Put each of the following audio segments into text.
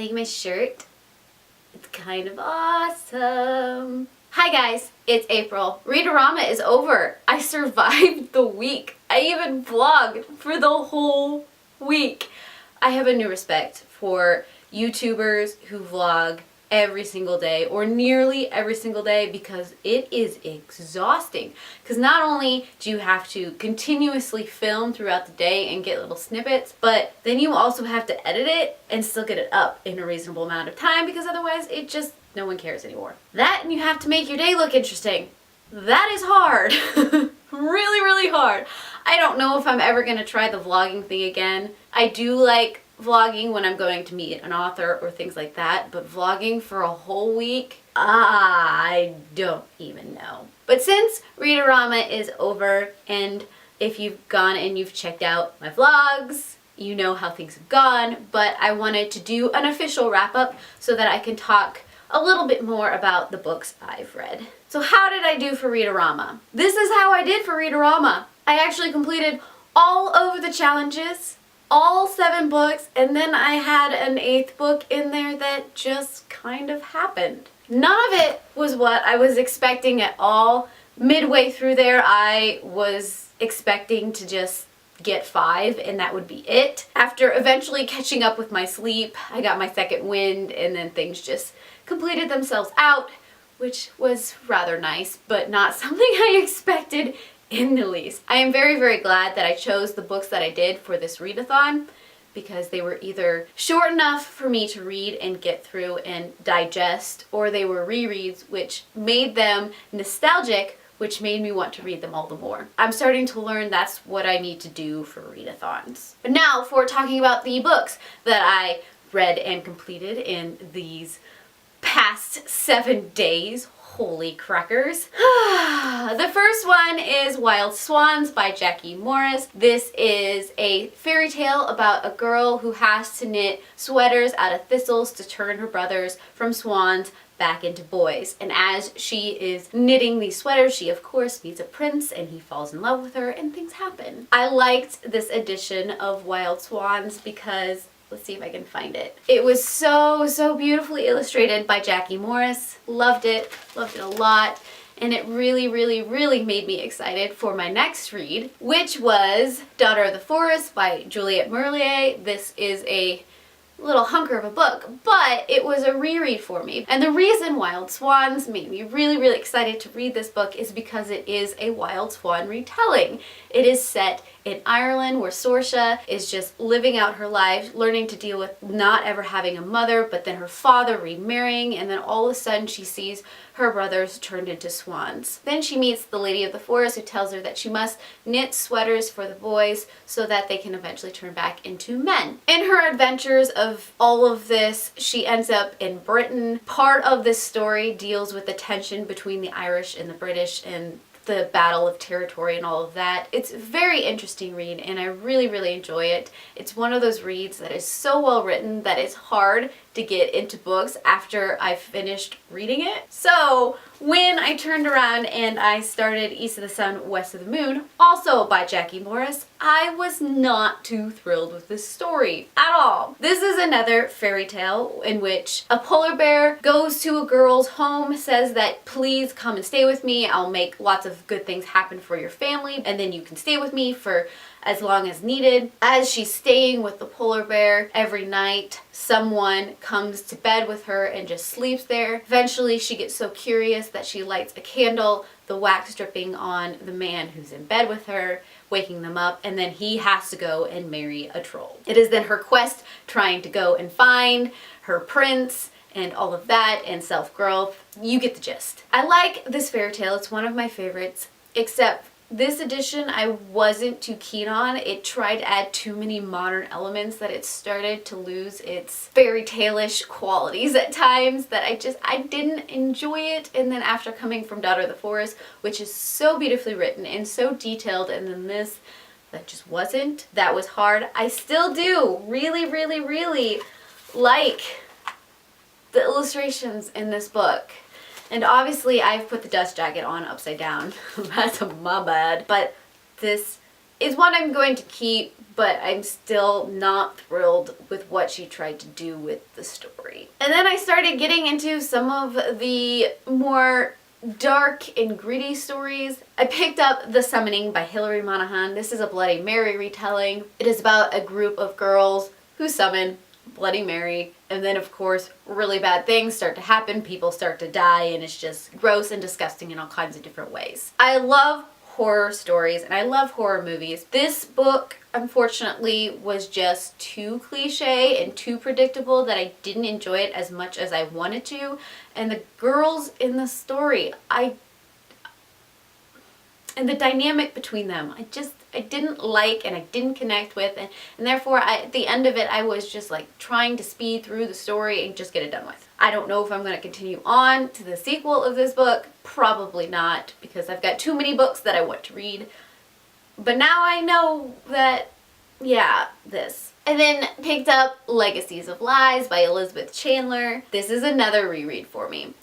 Like my shirt? It's kind of awesome. Hi guys, it's April. Read-O-Rama is over. I survived the week. I even vlogged for the whole week. I have a new respect for YouTubers who vlog every single day or nearly every single day because it is exhausting. Because not only do you have to continuously film throughout the day and get little snippets, but then you also have to edit it and still get it up in a reasonable amount of time because otherwise it just, no one cares anymore. That and you have to make your day look interesting. That is hard. Really, really hard. I don't know if I'm ever gonna try the vlogging thing again. I do like vlogging when I'm going to meet an author or things like that, but vlogging for a whole week, I don't even know. But since Read-O-Rama is over, and if you've gone and you've checked out my vlogs, you know how things have gone, but I wanted to do an official wrap-up so that I can talk a little bit more about the books I've read. So how did I do for Read-O-Rama? This is how I did for Read-O-Rama. I actually completed all of the challenges, all 7 books, and then I had an 8th book in there that just kind of happened. None of it was what I was expecting at all. Midway through there, I was expecting to just get 5 and that would be it. After eventually catching up with my sleep, I got my second wind and then things just completed themselves out, which was rather nice, but not something I expected in the least. I am very, very glad that I chose the books that I did for this read-a-thon because they were either short enough for me to read and get through and digest, or they were rereads which made them nostalgic, which made me want to read them all the more. I'm starting to learn that's what I need to do for read-a-thons. But now for talking about the books that I read and completed in these past 7 days. Holy crackers. The first one is Wild Swans by Jackie Morris. This is a fairy tale about a girl who has to knit sweaters out of thistles to turn her brothers from swans back into boys. And as she is knitting these sweaters, she of course meets a prince and he falls in love with her and things happen. I liked this edition of Wild Swans because, let's see if I can find it. It was so beautifully illustrated by Jackie Morris. Loved it a lot. And it really made me excited for my next read, which was Daughter of the Forest by Juliette Merlier. This is a little hunker of a book, but it was a reread for me. And the reason Wild Swans made me really excited to read this book is because it is a Wild Swan retelling. It is set in Ireland where Saoirse is just living out her life, learning to deal with not ever having a mother, but then her father remarrying, and then all of a sudden she sees her brothers turned into swans. Then she meets the Lady of the Forest who tells her that she must knit sweaters for the boys so that they can eventually turn back into men. In her adventures of all of this, she ends up in Britain. Part of this story deals with the tension between the Irish and the British and the battle of territory and all of that. It's a very interesting read and I really enjoy it. It's one of those reads that is so well written that it's hard to get into books after I've finished reading it. So when I turned around and I started East of the Sun, West of the Moon, also by Jackie Morris, I was not too thrilled with this story at all. This is another fairy tale in which a polar bear goes to a girl's home, says that please come and stay with me, I'll make lots of good things happen for your family, and then you can stay with me for as long as needed. As she's staying with the polar bear every night, someone comes to bed with her and just sleeps there. Eventually she gets so curious that she lights a candle, the wax dripping on the man who's in bed with her, waking them up, and then he has to go and marry a troll. It is then her quest trying to go and find her prince and all of that and self-growth. You get the gist. I like this fairy tale. It's one of my favorites, except this edition I wasn't too keen on. It tried to add too many modern elements that it started to lose its fairy tale-ish qualities at times that I didn't enjoy it. And then after coming from Daughter of the Forest, which is so beautifully written and so detailed, and then this that just wasn't, that was hard. I still do really like the illustrations in this book. And obviously I've put the dust jacket on upside down. That's my bad. But this is one I'm going to keep, but I'm still not thrilled with what she tried to do with the story. And then I started getting into some of the more dark and gritty stories. I picked up The Summoning by Hilary Monaghan. This is a Bloody Mary retelling. It is about a group of girls who summon Bloody Mary, and then of course really bad things start to happen. People start to die, and it's just gross and disgusting in all kinds of different ways. I love horror stories and I love horror movies. This book unfortunately was just too cliche and too predictable that I didn't enjoy it as much as I wanted to. And the girls in the story, and the dynamic between them, I didn't like and I didn't connect with, and therefore at the end of it I was just like trying to speed through the story and just get it done with. I don't know if I'm going to continue on to the sequel of this book. Probably not, because I've got too many books that I want to read. But now I know that, yeah, this. And then picked up Legacies of Lies by Elizabeth Chandler. This is another reread for me.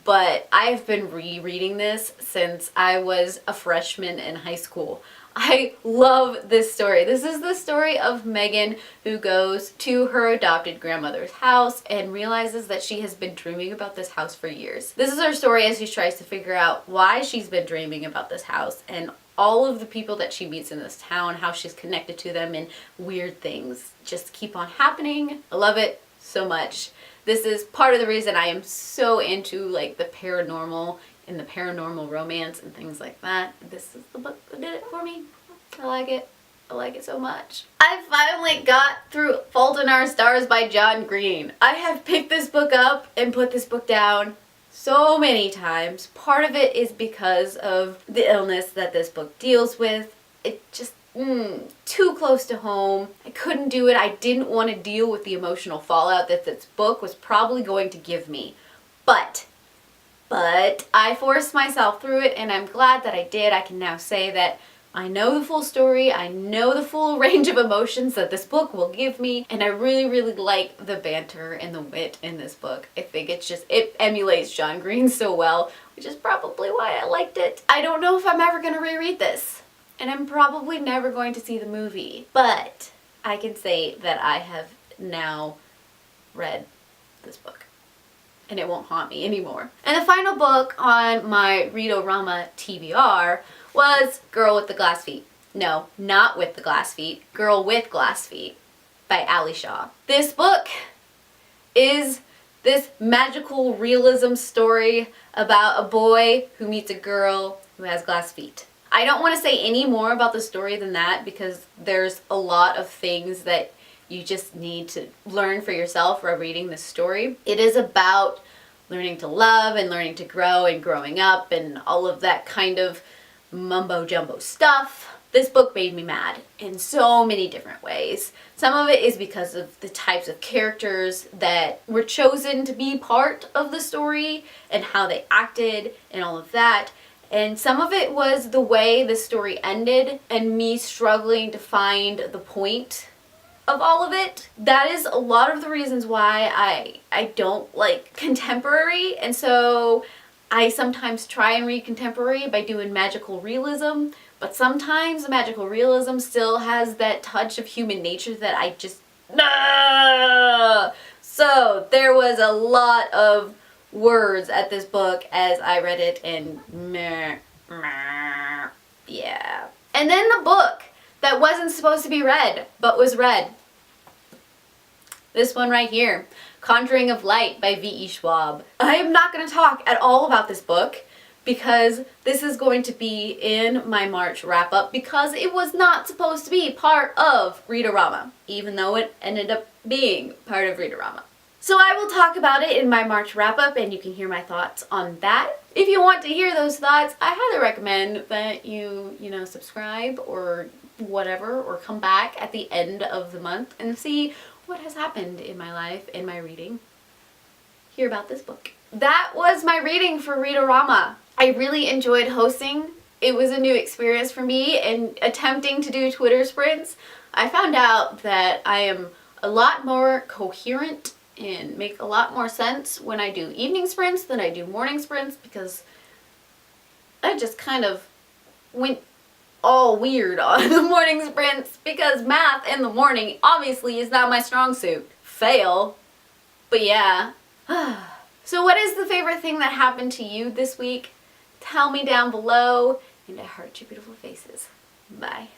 But I've been rereading this since I was a freshman in high school. I love this story. This is the story of Megan, who goes to her adopted grandmother's house and realizes that she has been dreaming about this house for years. This is her story as she tries to figure out why she's been dreaming about this house and all of the people that she meets in this town, how she's connected to them, and weird things just keep on happening. I love it so much. This is part of the reason I am so into like the paranormal and the paranormal romance and things like that. This is the book that did it for me. I like it. I like it so much. I finally got through Fault in Our Stars by John Green. I have picked this book up and put this book down so many times. Part of it is because of the illness that this book deals with. It just too close to home. I couldn't do it. I didn't want to deal with the emotional fallout that this book was probably going to give me. But I forced myself through it, and I'm glad that I did. I can now say that I know the full story. I know the full range of emotions that this book will give me, and I really, really like the banter and the wit in this book. I think it emulates John Green so well, which is probably why I liked it. I don't know if I'm ever going to reread this. And I'm probably never going to see the movie, but I can say that I have now read this book, and it won't haunt me anymore. And the final book on my Read-O-Rama TBR was Girl with the Glass Feet. No, not with the glass feet. Girl with Glass Feet by Ali Shaw. This book is this magical realism story about a boy who meets a girl who has glass feet. I don't want to say any more about the story than that, because there's a lot of things that you just need to learn for yourself while reading this story. It is about learning to love and learning to grow and growing up and all of that kind of mumbo jumbo stuff. This book made me mad in so many different ways. Some of it is because of the types of characters that were chosen to be part of the story and how they acted and all of that. And some of it was the way the story ended and me struggling to find the point of all of it. That is a lot of the reasons why I don't like contemporary, and so I sometimes try and read contemporary by doing magical realism, but sometimes the magical realism still has that touch of human nature that I just... So there was a lot of words at this book as I read it, and yeah. And then the book that wasn't supposed to be read but was read. This one right here, Conjuring of Light by V.E. Schwab. I am not going to talk at all about this book because this is going to be in my March wrap-up, because it was not supposed to be part of Read-O-Rama, even though it ended up being part of Read-O-Rama. So I will talk about it in my March wrap-up, and you can hear my thoughts on that. If you want to hear those thoughts, I highly recommend that you subscribe or whatever, or come back at the end of the month and see what has happened in my life, in my reading. Hear about this book. That was my reading for Read-O-Rama. I really enjoyed hosting. It was a new experience for me, and attempting to do Twitter sprints, I found out that I am a lot more coherent and make a lot more sense when I do evening sprints than I do morning sprints, because I just kind of went all weird on the morning sprints because math in the morning obviously is not my strong suit. Fail. But yeah. So what is the favorite thing that happened to you this week? Tell me down below, and I heart your beautiful faces. Bye.